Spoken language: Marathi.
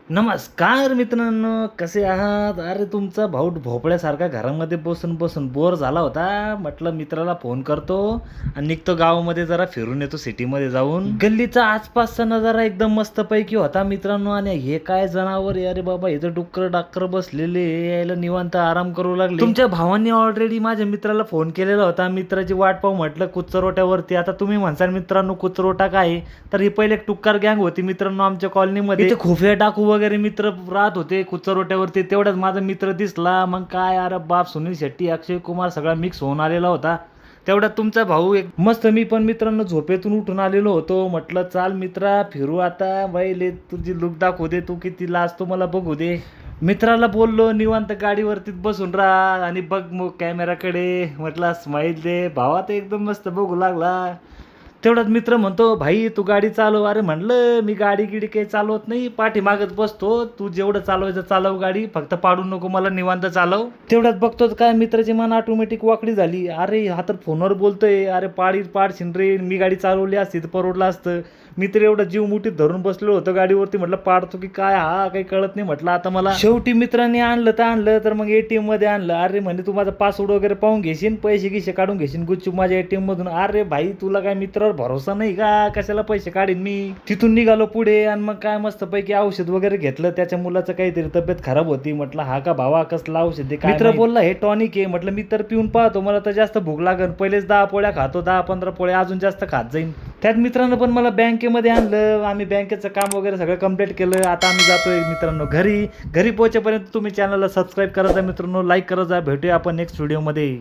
नमस्कार मित्रांनो, कसे आहात? अरे तुमचा भाऊ भोपळ्यासारखा घरामध्ये बसून बसून बोर झाला होता. म्हटलं मित्राला फोन करतो आणि निघतो गावामध्ये, जरा फिरून येतो सिटीमध्ये जाऊन. गल्लीचा आसपासचा नजारा एकदम मस्तपैकी होता मित्रांनो. आणि हे काय जनावर आहे? अरे बाबा, इथं डुक्कर डाक्कर बसलेले, यायला निवांत आराम करू लागले. तुमच्या भावांनी ऑलरेडी माझ्या मित्राला फोन केलेला होता. मित्राची वाट पाहू म्हटलं कुचरोट्यावरती. आता तुम्ही म्हणसाल मित्रांनो कुचरोटा काय? तर ही पहिले एक टुक्कर गँग होती मित्रांनो आमच्या कॉलनीमध्ये. इथे खुफिया टाकू वगैरे मित्र राहत होते कुचरोट्यावरती. तेवढ्यात माझा मित्र दिसला. मग काय, अरे बाप, सुनील शेट्टी, अक्षय कुमार सगळा मिक्स होऊन आलेला होता. तेवढ्यात तुमचा भाऊ एक मस्त. मी पण मित्रांनो झोपेतून उठून आलेलो होतो. म्हटलं चाल मित्रा फिरू आता. बाई तुझी लुक दाखवू दे, तू किती लाजतो मला बघू दे. मित्राला बोललो निवांत गाडीवरतीच बसून राहा आणि बघ मग कॅमेराकडे. म्हटलं स्माईल दे. भावा तर एकदम मस्त बघू लागला. तेवढ्यात मित्र म्हणतो, भाई तू गाडी चालव. अरे म्हणलं मी गाडी गिडी काही चालवत नाही, पाठीमागत बसतो. तू जेवढं चालवायचं चालव गाडी, फक्त पाडू नको मला, निवांत चालव. तेवढ्यात बघतोच काय मित्राची मान ऑटोमॅटिक वाकडी झाली. अरे हा तर फोनवर बोलतोय. अरे पाडशीन रे, मी गाडी चालवली असती तर परवडलं असतं. मी तर एवढं जीव मुठीत धरून बसलो होतो गाडीवरती. म्हटलं पाडतो की काय, हा काही कळत नाही म्हटलं आता मला. शेवटी मित्रांनी आणलं तर मग ATM मध्ये आणलं. अरे म्हणजे तू माझा पासवर्ड वगैरे पाहून घेशील, पैसे गिसे काढून घेशील गुच्चूप माझ्या ATM मधून. अरे भाई तुला काय मित्रावर भरोसा नाही का? कशाला पैसे काढीन मी. तिथून निघालो पुढे आणि मग काय मस्तपैकी औषध वगैरे घेतलं. त्याच्या मुलाचं काहीतरी तब्येत खराब होती. म्हटलं हा का भावा, कसला औषध आहे? मित्र बोलला हे टॉनिक आहे. म्हटलं मी तर पिऊन पाहतो, मला तर जास्त भूक लागन. पहिलेच 10 पोळ्या खातो, 10-15 पोळ्या अजून जास्त खात जाईन. त्यात मित्रांनो पण मला बँकेमध्ये आणलं. आम्ही बँकेचं काम वगैरे सगळं कंप्लीट केलं. आता आम्ही जातोय मित्रांनो घरी. घरी पोहोचेपर्यंत तुम्ही चॅनलला सबस्क्राईब करायचा मित्रांनो, लाईक करायचा. भेटूया आपण नेक्स्ट व्हिडिओमध्ये.